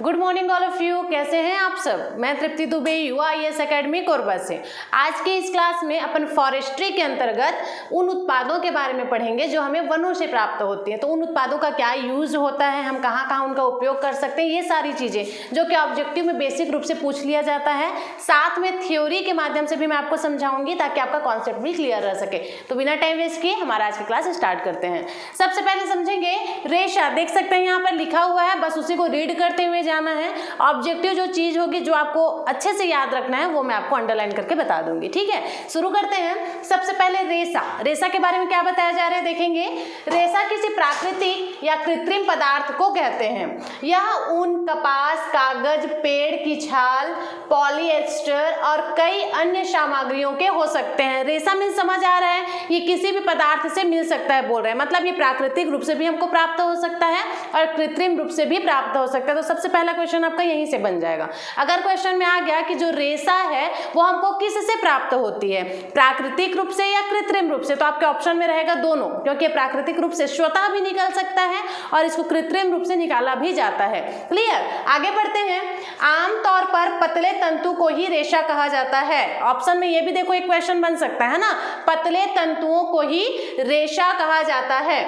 Good morning all of you. कैसे हैं आप सब? मैं तृप्ति दुबे UIS एकेडमी कोरबा से। आज की इस क्लास में अपन फॉरेस्ट्री के अंतर्गत उन उत्पादों के बारे में पढ़ेंगे जो हमें वनों से प्राप्त होती हैं। तो उन उत्पादों का क्या यूज होता है, हम कहाँ कहाँ उनका उपयोग कर सकते हैं, ये सारी चीज़ें जो कि ऑब्जेक्टिव में बेसिक रूप से पूछ लिया जाता है। साथ में थ्योरी के माध्यम से भी मैं आपको समझाऊंगी ताकि आपका कॉन्सेप्ट भी क्लियर रह सके। तो बिना टाइम वेस्ट किए हमारा आज की क्लास स्टार्ट करते हैं। सबसे पहले समझेंगे रेशा। देख सकते हैं यहाँ पर लिखा हुआ है, बस उसी को रीड करते हुए जाना है। ऑब्जेक्टिव जो चीज होगी जो आपको अच्छे से याद रखना है वो मैं आपको अंडरलाइन करके बता दूंगी। ठीक है, शुरू करते हैं। सबसे पहले रेशा। रेशा के बारे में क्या बताया जा रहा है देखेंगे। रेशा किसी प्राकृतिक या कृत्रिम पदार्थ को कहते हैं। यह ऊन, कपास, कागज, पेड़ की छाल, पॉलीएस्टर और कई अन्य सामग्रियों के हो सकते हैं। रेशा में समझ आ रहा है ये किसी भी पदार्थ से मिल सकता है बोल रहे हैं, मतलब ये प्राकृतिक रूप से भी हमको प्राप्त हो सकता है और कृत्रिम रूप से भी प्राप्त हो सकता है। तो सबसे पहला क्वेश्चन आपका यहीं से बन जाएगा। अगर क्वेश्चन में आ गया कि जो रेशा है वो हमको किससे प्राप्त होती है, प्राकृतिक रूप से या कृत्रिम रूप से, तो आपके ऑप्शन में रहेगा दोनों, क्योंकि प्राकृतिक रूप से स्वतः भी निकल सकता है और इसको कृत्रिम रूप से निकाला भी जाता है। क्लियर, आगे बढ़ते हैं। आमतौर पर पतले तंतु को ही रेशा कहा जाता है। ऑप्शन में ये भी देखो एक क्वेश्चन बन सकता है ना, पतले तंतुओं को ही रेशा कहा जाता है।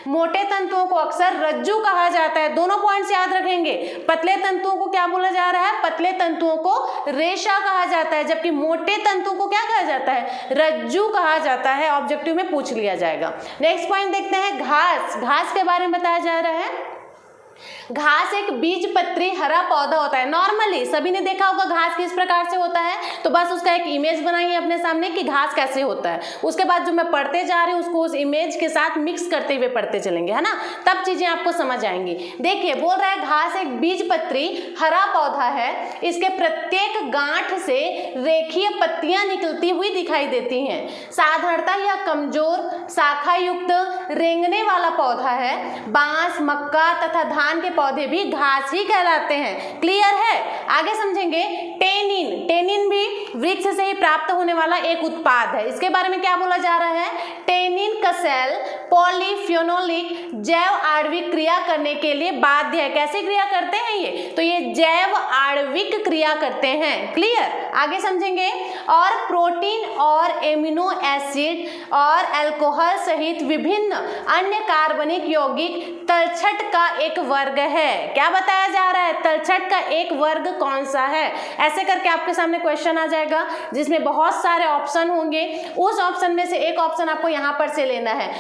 मोटे तंतुओं को अक्सर रज्जु कहा जाता है। दोनों पॉइंट्स याद रखेंगे। पतले तंतुओं को क्या बोला जा रहा है, पतले तंतुओं को रेशा कहा जाता है, जबकि मोटे तंतुओं को क्या कहा जाता है, रज्जु कहा जाता है। ऑब्जेक्टिव में पूछ लिया जाएगा। नेक्स्ट पॉइंट देखते हैं, घास। घास के बारे में बताया जा रहा है। घास एक बीजपत्री हरा पौधा होता है। नॉर्मली सभी ने देखा होगा घास किस प्रकार से होता है, तो बस उसका एक इमेज बनाइए अपने सामने कि घास कैसे होता है। उसके बाद जो मैं पढ़ते जा रही हूँ उसको उस इमेज के साथ मिक्स करते हुए पढ़ते चलेंगे, है ना, तब चीजें आपको समझ आएंगी। देखिए बोल रहा है घास एक बीजपत्री हरा पौधा है। इसके प्रत्येक गांठ से रेखीय पत्तियां निकलती हुई दिखाई देती हैं। साधारणतः यह कमजोर शाखा युक्त रेंगने वाला पौधा है। बांस, मक्का तथा धान के पौधे भी घास ही कहलाते हैं। क्लियर है, आगे समझेंगे। टेनिन। टेनिन भी वृक्ष से ही प्राप्त होने वाला एक उत्पाद है। इसके बारे में क्या बोला जा रहा है, टेनिन का सेल पॉलीफिनोलिक जैव आणविक क्रिया करने के लिए बाध्य है। कैसे क्रिया करते हैं ये, तो ये जैव आणविक क्रिया करते हैं। क्लियर, आगे समझेंगे। और प्रोटीन और एमिनो एसिड और अल्कोहल सहित विभिन्न अन्य कार्बनिक यौगिक तलछट का एक वर्ग है। क्या बताया जा रहा है, तलछट का एक वर्ग कौन सा है। ऐसे करके आपके सामने क्वेश्चन आ जाएगा जिसमें बहुत सारे ऑप्शन होंगे। उस ऑप्शन में से एक ऑप्शन आपको यहां पर से लेना है।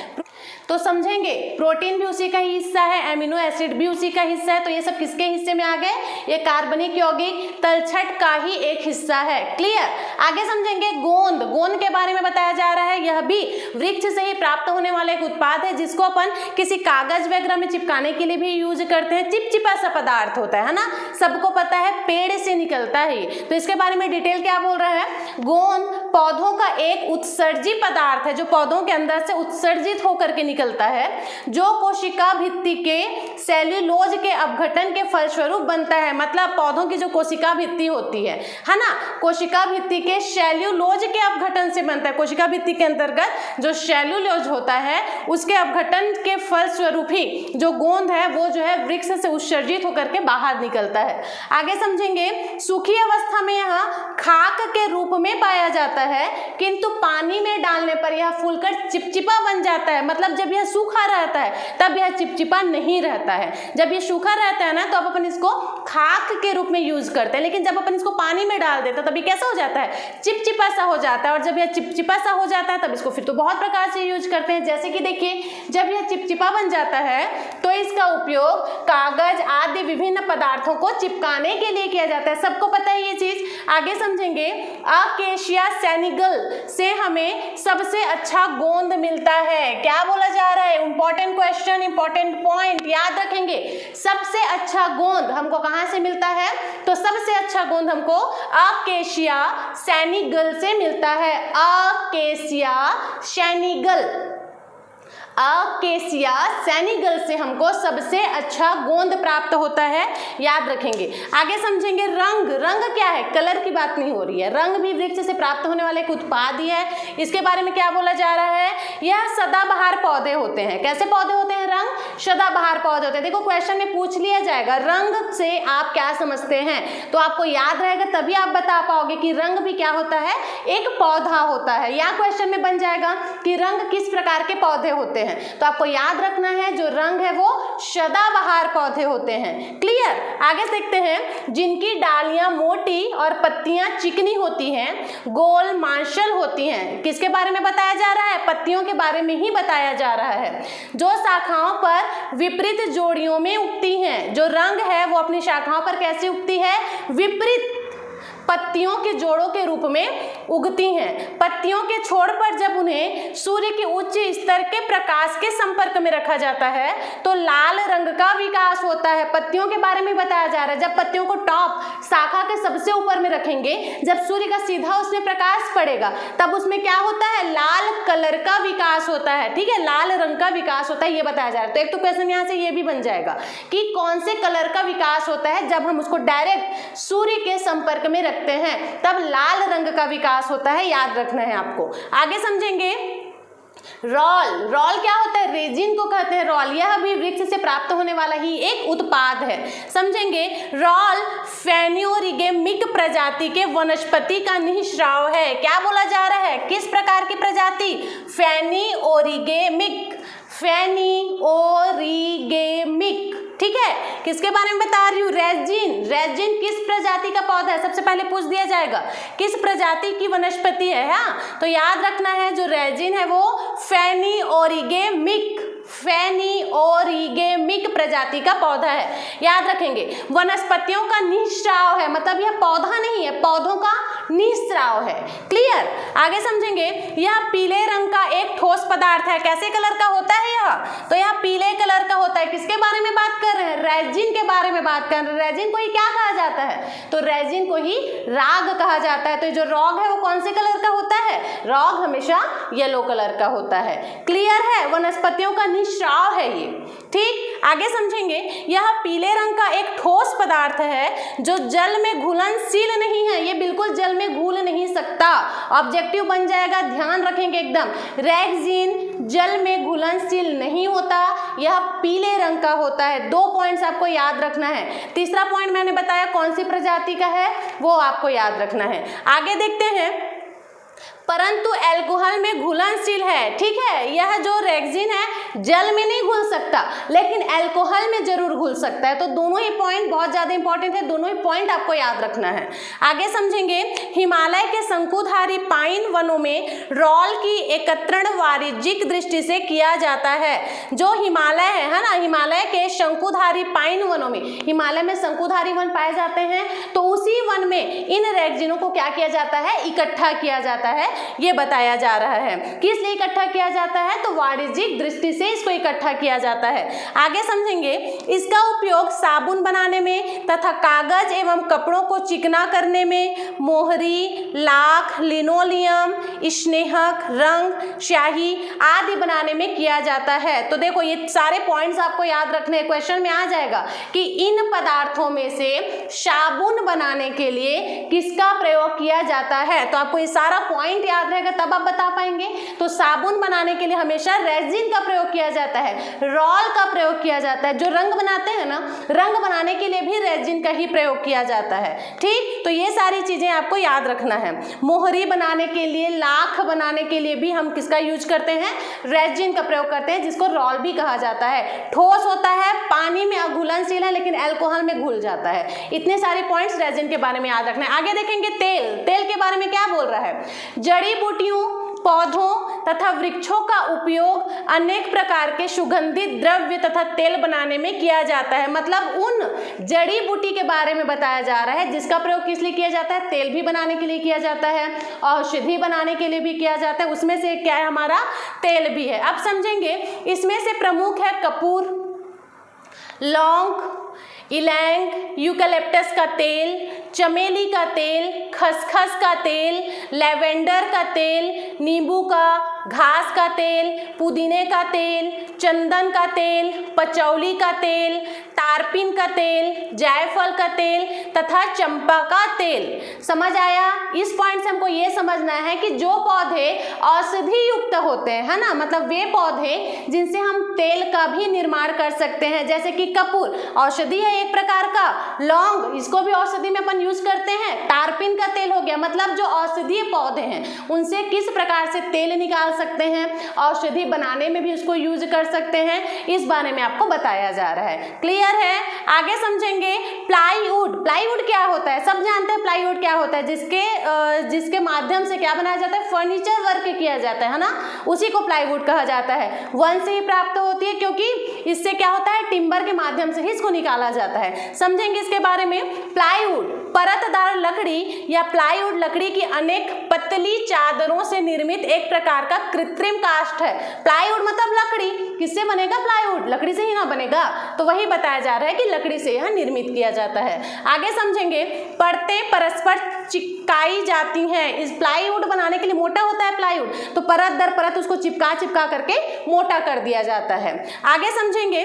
तो समझेंगे प्रोटीन भी उसी का ही हिस्सा है, एमिनो एसिड भी उसी का हिस्सा है। तो ये सब किसके हिस्से में आ गए, ये कार्बनिक यौगिक तलछट का ही एक हिस्सा है। क्लियर, आगे समझेंगे। गोंद। गोंद के बारे में बताया जा रहा है, यह भी वृक्ष से ही प्राप्त होने वाला एक उत्पाद है जिसको अपन किसी कागज वगैरह में चिपकाने के लिए भी यूज करते हैं। चिपचिपा सा पदार्थ होता है ना, सबको पता है, पेड़ से निकलता है। तो इसके बारे में डिटेल क्या बोल रहा है, गोंद पौधों का एक उत्सर्जी पदार्थ है जो पौधों के अंदर से उत्सर्जित होकर के निकलता है, जो कोशिका भित्ति के सेल्यूलोज के अपघटन के फलस्वरूप बनता है। मतलब पौधों की जो कोशिका भित्ति होती है ना, कोशिका भित्ति के सेल्यूलोज के अपघटन से बनता है। कोशिका भित्ति के अंतर्गत जो सेल्यूलोज होता है उसके अपघटन के फलस्वरूप ही जो गोंद है वो जो है वृक्ष से उत्सर्जित होकर के बाहर निकलता है। आगे समझेंगे। सूखी अवस्था में यह खाक के रूप में पाया जाता है, किंतु पानी में डालने पर यह फूलकर चिपचिपा बन जाता है। मतलब जब यह सूखा रहता है तब यह चिपचिपा नहीं रहता है। जब यह सूखा रहता है ना तो अब अपन इसको खाक के रूप में यूज करते हैं, लेकिन जब अपन इसको पानी में डाल देते हैं तब ये कैसा हो जाता है, चिपचिपा सा हो जाता है। और जब यह चिपचिपा सा हो जाता है तब इसको फिर तो बहुत प्रकार से यूज करते हैं। जैसे कि देखिए, जब यह चिपचिपा बन जाता है तो इसका उपयोग कागज आदि विभिन्न पदार्थों को चिपकाने के लिए किया जाता है। सबको पता है ये चीज। आगे समझेंगे। अकेशिया सैनिगल से हमें सबसे अच्छा गोंद मिलता है। क्या बोला जा रहा है, इंपॉर्टेंट क्वेश्चन, इंपॉर्टेंट पॉइंट याद रखेंगे। सबसे अच्छा गोंद हमको कहां से मिलता है, तो सबसे अच्छा गोंद हमको अकेशिया सैनिगल से मिलता है। अकेशिया सैनिगल। अकेसिया सेनेगल से हमको सबसे अच्छा गोंद प्राप्त होता है, याद रखेंगे। आगे समझेंगे रंग। रंग क्या है? कलर की बात नहीं हो रही है, रंग भी वृक्ष से प्राप्त होने वाले एक उत्पाद ही है। इसके बारे में क्या बोला जा रहा है? यह सदाबहार पौधे होते हैं। कैसे पौधे होते हैं? रंग सदाबहार पौधे होते हैं। देखो क्वेश्चन में पूछ लिया जाएगा रंग से आप क्या समझते हैं, तो आपको याद रहेगा, तभी आप बता पाओगे कि रंग भी क्या होता है, एक पौधा होता है। या क्वेश्चन में बन जाएगा कि रंग किस प्रकार के पौधे होते हैं, तो आपको याद रखना है जो रंग है वो सदाबहार पौधे होते हैं। क्लियर? आगे देखते हैं, जिनकी डालियां मोटी और पत्तियां चिकनी होती हैं, गोल मांसल होती हैं। किसके बारे में बताया जा रहा है? पत्तियों के बारे में ही बताया जा रहा है। जो शाखाओं पर विपरीत जोड़ियों में उगती हैं। जो रंग है वो अपनी शाखाओं पर कैसे उगती है? विपरीत पत्तियों के जोड़ों के रूप में उगती हैं। पत्तियों के छोर पर जब उन्हें सूर्य के उच्च स्तर के प्रकाश के संपर्क में रखा जाता है तो लाल रंग का विकास होता है। पत्तियों के बारे में बताया जा रहा है। जब पत्तियों को टॉप शाखा के सबसे ऊपर में रखेंगे, जब सूर्य का सीधा उसमें प्रकाश पड़ेगा, तब उसमें क्या होता है? लाल कलर का विकास होता है। ठीक है, लाल रंग का विकास होता है, ये बताया जा रहा है। तो एक तो क्वेश्चन यहाँ से ये भी बन जाएगा कि कौन से कलर का विकास होता है जब हम उसको डायरेक्ट सूर्य के संपर्क में रखते हैं, तब लाल रंग का विकास होता है, याद रखना है आपको। आगे समझेंगे रॉल। रॉल क्या होता है? रेजिन को कहते हैं रॉल। यह भी वृक्ष से प्राप्त होने वाला ही एक उत्पाद है। समझेंगे रॉल फेनियोरिगेमिक प्रजाति के वनस्पति का निःस्राव है। क्या बोला जा रहा है? किस प्रकार की प्रजाति? फेनियोरिगेमिक। फेनियोरिगेमिक, ठीक है। किसके बारे में बता रही हूँ? रेजिन। रेजिन किस प्रजाति का पौधा है? सबसे पहले पूछ दिया जाएगा किस प्रजाति की वनस्पति है। हाँ, तो याद रखना है जो रेजिन है वो फेनियोरिगेमिक, फेनियोरिगेमिक प्रजाति का पौधा है, याद रखेंगे। वनस्पतियों का निःस्राव है, मतलब यह पौधा नहीं है, पौधों का निःस्राव है। क्लियर? आगे समझेंगे, यह पीले रंग का एक ठोस पदार्थ है। कैसे कलर का होता है यह? तो यह पीले कलर का होता है। किसके बारे में बात कर रहे हैं? रेजिन के बारे में बात कर रहे हैं। रेजिन को ही क्या कहा जाता है? तो रेजिन को ही राग कहा जाता है। तो जो रॉग है वो कौन से कलर का होता है? रॉग हमेशा येलो कलर का होता है। क्लियर है? वनस्पतियों का निःस्राव है ये। ठीक, आगे समझेंगे, यह पीले रंग का एक ठोस पदार्थ है जो जल में घुलनशील नहीं है। ये बिल्कुल जल में घुल नहीं सकता। ऑब्जेक्टिव बन जाएगा, ध्यान रखेंगे एकदम। रेजिन जल में घुलनशील नहीं होता, यह पीले रंग का होता है। 2 पॉइंट्स आपको याद रखना है। तीसरा पॉइंट मैंने बताया कौन सी प्रजाति का है, वो आपको याद रखना है। आगे देखते हैं, परंतु अल्कोहल में घुलनशील है। ठीक है, यह जो रेक्सिन है जल में नहीं घुल सकता, लेकिन अल्कोहल में जरूर घुल सकता है। तो दोनों ही पॉइंट बहुत ज्यादा इंपॉर्टेंट है, दोनों ही पॉइंट आपको याद रखना है। आगे समझेंगे, हिमालय के शंकुधारी पाइन वनों में रॉल की एकत्रण वाणिज्यिक दृष्टि से किया जाता है। जो हिमालय है ना, हिमालय के शंकुधारी पाइन वनों में, हिमालय में शंकुधारी वन पाए जाते हैं, तो उसी वन में इन रेक्सिनों को क्या किया जाता है? इकट्ठा किया जाता है, ये बताया जा रहा है। किस लिए इकट्ठा किया जाता है? तो वाणिज्यिक दृष्टि से इसको इकट्ठा किया जाता है। आगे समझेंगे, इसका उपयोग साबुन बनाने में तथा कागज एवं कपड़ों को चिकना करने में, मोहरी, लाख, लिनोलियम, स्नेहक, रंग, स्याही आदि बनाने में किया जाता है। तो देखो ये सारे पॉइंट्स आपको याद रखने, क्वेश्चन में आ जाएगा कि इन पदार्थों में से साबुन बनाने के लिए किसका प्रयोग किया जाता है। तो आपको ये सारा पॉइंट याद रहेगा, तब आप बता पाएंगे। तो साबुन बनाने के लिए हमेशा रेजिन का प्रयोग किया जाता है, रॉल का प्रयोग किया जाता है। जो रंग बनाते हैं ना, रंग बनाने के लिए भी रेजिन का ही प्रयोग किया जाता है। ठीक, तो ये सारी चीजें आपको याद रखना है। मोहरी बनाने के लिए, लाख बनाने के लिए भी हम किसका यूज करते हैं? रेजिन का प्रयोग करते हैं, जिसको रॉल भी कहा जाता है। ठोस होता है, पानी में अघुलनशील है, लेकिन अल्कोहल में घुल जाता है। इतने सारे पॉइंट्स रेजिन के बारे में याद रखना है। आगे देखेंगे तेल। तेल के बारे में क्या बोल रहा है? जड़ी बूटियों, पौधों तथा वृक्षों का उपयोग अनेक प्रकार के सुगंधित द्रव्य तथा तेल बनाने में किया जाता है। मतलब उन जड़ी बूटी के बारे में बताया जा रहा है जिसका प्रयोग किस लिए किया जाता है? तेल भी बनाने के लिए किया जाता है, औषधि बनाने के लिए भी किया जाता है। उसमें से क्या है? हमारा तेल भी है। अब समझेंगे, इसमें से प्रमुख है कपूर, लौंग, इलैंग, यूकलिप्टस का तेल, चमेली का तेल, खसखस का तेल, लेवेंडर का तेल, नींबू का घास का तेल, पुदीने का तेल, चंदन का तेल, पचौली का तेल, तारपीन का तेल, जायफल का तेल तथा चंपा का तेल। समझ आया? इस पॉइंट से हमको ये समझना है कि जो पौधे औषधि युक्त होते हैं, है ना, मतलब वे पौधे जिनसे हम तेल का भी निर्माण कर सकते हैं, जैसे कि कपूर औषधि है एक प्रकार का, लौंग इसको भी औषधि में अपन यूज करते हैं, तारपीन का तेल हो गया, मतलब जो औषधीय पौधे हैं उनसे किस प्रकार से तेल निकाल सकते हैं, औषधि बनाने में भी उसको यूज कर सकते हैं, इस बारे में आपको बताया जा रहा है। क्लियर है? आगे समझेंगे प्लाईवुड। प्लाईवुड क्या होता है? सब जानते हैं प्लाईवुड क्या होता है, जिसके माध्यम से क्या बनाया जाता है, फर्नीचर वर्क किया जाता है ना, उसी को प्लाईवुड कहा जाता है। वन से ही प्राप्त होती है क्योंकि इससे क्या होता है, टिम्बर के माध्यम से ही इसको निकाला जाता है। समझेंगे इसके बारे में। प्लाईवुड परतदार लकड़ी या प्लाईवुड लकड़ी की अनेक पतली चादरों से निर्मित एक प्रकार का कृत्रिम काष्ठ है। प्लाईवुड मतलब लकड़ी, किससे बनेगा? प्लाईवुड लकड़ी से ही ना बनेगा, तो वही बताया जा रहा है कि लकड़ी से यह निर्मित किया जाता है। आगे समझेंगे परतें परस्पर चिपकाई जाती हैं। इस प्लाईवुड बनाने के लिए मोटा होता है प्लाईवुड, तो परत दर परत उसको चिपका करके मोटा कर दिया जाता है। आगे समझेंगे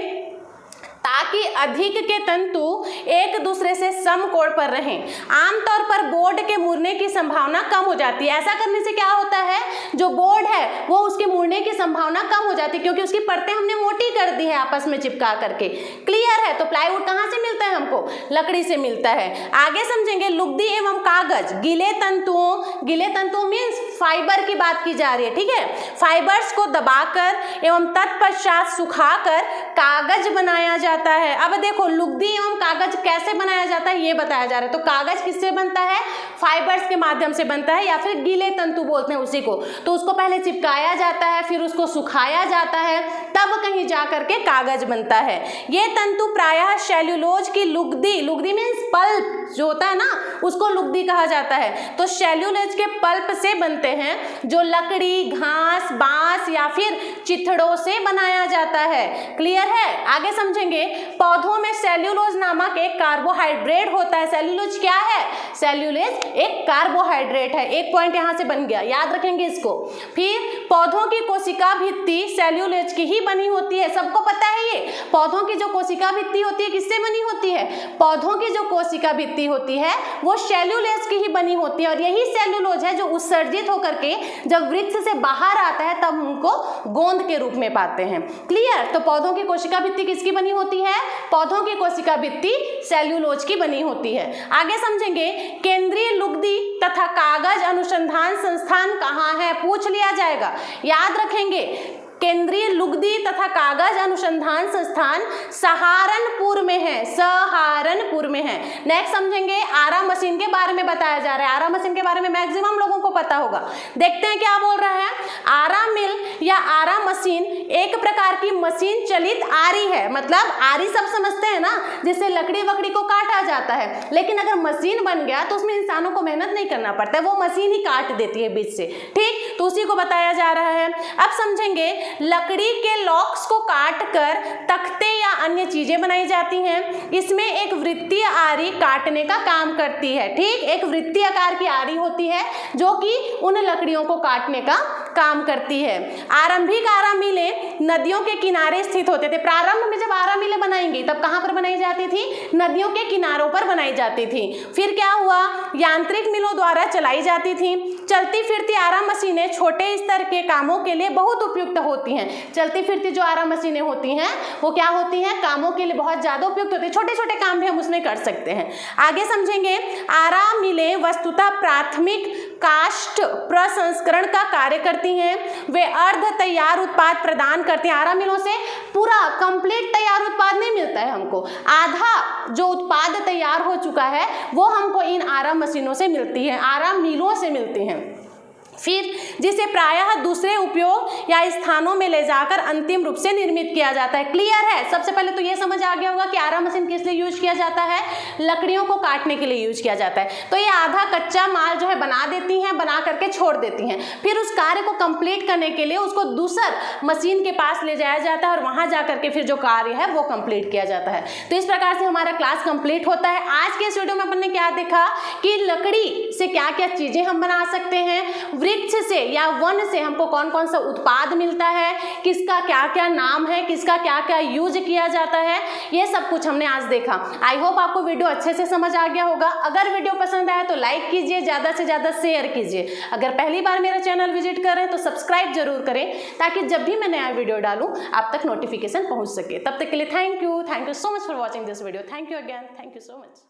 ताकि अधिक के तंतु एक दूसरे से समकोण पर रहें। आमतौर पर बोर्ड के मुड़ने की संभावना कम हो जाती है। ऐसा करने से क्या होता है, जो बोर्ड है वो उसके मुड़ने की संभावना कम हो जाती है क्योंकि उसकी परतें हमने मोटी कर दी है आपस में चिपका करके। क्लियर है? तो प्लाईवुड कहाँ से मिलता है हमको? लकड़ी से मिलता है। आगे समझेंगे लुगदी एवं कागज। गिले तंतुओं मीन्स फाइबर की बात की जा रही है, ठीक है। फाइबर्स को दबाकर एवं तत्पश्चात सुखाकर कागज बनाया जाता है। अब देखो लुगदी एवं कागज कैसे बनाया जाता है ये बताया जा रहा है। तो कागज किससे बनता है? फाइबर्स के माध्यम से बनता है, या फिर गीले तंतु बोलते हैं उसी को। तो उसको पहले चिपकाया जाता है, फिर उसको सुखाया जाता है, तब कहीं जा करके कागज बनता है। ये तंतु प्रायः सेल्यूलोज की लुगदी मीन्स पल्प जो होता है ना, उसको लुगदी कहा जाता है। तो सेल्यूलोज के पल्प से बनते हैं, जो लकड़ी, घास, बांस या फिर चिथड़ों से बनाया जाता है। क्लियर है? आगे समझेंगे पौधों में सेल्यूलोज नामक एक कार्बोहाइड्रेट होता है। सेल्यूलोज क्या है? सेल्यूलोज एक कार्बोहाइड्रेट है। एक पॉइंट यहां से बन गया, याद रखेंगे इसको। फिर पौधों की कोशिका भित्ति सेल्यूलोज की ही बनी होती है। सबको पता है ये, पौधों की जो कोशिका भित्ति होती है किससे बनी होती है? पौधों की जो कोशिका भित्ति होती है वो सेल्यूलोज की ही बनी होती है, और यही सेल्यूलोज है जो उत्सर्जित होकर के जब वृक्ष से बाहर आता है तब उनको गोंद के रूप में पाते हैं। क्लियर? तो पौधों की कोशिका भित्ति किसकी बनी होती है? पौधों की कोशिका भित्ति सेल्यूलोज की बनी होती है। आगे समझेंगे केंद्रीय लुगदी तथा कागज अनुसंधान संस्थान कहाँ है, पूछ लिया जाएगा। याद रखेंगे केंद्रीय लुगदी तथा कागज अनुसंधान संस्थान सहारनपुर में है, सहारनपुर में है। नेक्स्ट समझेंगे आरा मशीन के बारे में बताया जा रहा है। आरा मशीन के बारे में मैक्सिमम लोगों को पता होगा। देखते हैं क्या बोल रहा है। आरा मिल या आरा मशीन एक प्रकार की मशीन चलित आरी है। मतलब आरी सब समझते हैं ना, जिससे लकड़ी वकड़ी को काटा जाता है, लेकिन अगर मशीन बन गया तो उसमें इंसानों को मेहनत नहीं करना पड़ता है, वो मशीन ही काट देती है बीच से। ठीक, तो उसी को बताया जा रहा है। अब समझेंगे लकड़ी के लॉक्स को काटकर तख्ते या अन्य चीजें बनाई जाती हैं। इसमें एक वृत्तीय आरी काटने का काम करती है। ठीक, एक वृत्तीय आकार की आरी होती है जो कि उन लकड़ियों को काटने का काम करती है। आरंभिक आरा मिलें नदियों के किनारे स्थित होते थे। प्रारंभ में जब आरा मिलें बनाएंगी तब कहां पर बनाई जाती थी? नदियों के किनारों पर बनाई जाती थी। फिर क्या हुआ? यांत्रिक मिलों द्वारा चलाई जाती थी। चलती फिरती आरा मशीनें छोटे स्तर के कामों के लिए बहुत उपयुक्त होती हैं। चलती फिरती जो आरा मशीनें होती हैं वो क्या होती हैं? कामों के लिए बहुत ज्यादा उपयुक्त होती है। छोटे छोटे काम भी हम उसमें कर सकते हैं। आगे समझेंगे आरा मिलें वस्तुतः प्राथमिक काष्ठ प्रसंस्करण का कार्य करती हैं। वे अर्ध तैयार उत्पाद प्रदान करते हैं। आरा मिलों से पूरा कंप्लीट तैयार उत्पाद नहीं मिलता है हमको, आधा जो उत्पाद तैयार हो चुका है वो हमको इन आरा मशीनों से मिलती है, आरा मिलों से मिलती हैं। फिर जिसे प्रायः दूसरे उपयोग या स्थानों में ले जाकर अंतिम रूप से निर्मित किया जाता है। क्लियर है? सबसे पहले तो ये समझ आ गया होगा कि आरा मशीन किस लिए यूज किया जाता है? लकड़ियों को काटने के लिए यूज किया जाता है। तो ये आधा कच्चा माल जो है बना देती हैं, बना करके छोड़ देती हैं। फिर उस कार्य को कंप्लीट करने के लिए उसको दूसर मशीन के पास ले जाया जाता है और वहां जा करके फिर जो कार्य है वो कंप्लीट किया जाता है। तो इस प्रकार से हमारा क्लास कंप्लीट होता है। आज के इस वीडियो में अपन ने क्या देखा कि लकड़ी से क्या क्या चीजें हम बना सकते हैं, वृक्ष से या वन से हमको कौन कौन सा उत्पाद मिलता है, किसका क्या क्या नाम है, किसका क्या क्या यूज किया जाता है, ये सब कुछ हमने आज देखा। आई होप आपको वीडियो अच्छे से समझ आ गया होगा। अगर वीडियो पसंद आया तो लाइक कीजिए, ज़्यादा से ज़्यादा शेयर कीजिए। अगर पहली बार मेरा चैनल विजिट कर रहे हैं तो सब्सक्राइब जरूर करें, ताकि जब भी मैं नया वीडियो डालूं आप तक नोटिफिकेशन पहुंच सके। तब तक के लिए thank you so much for watching this video. Thank you again, thank you so much.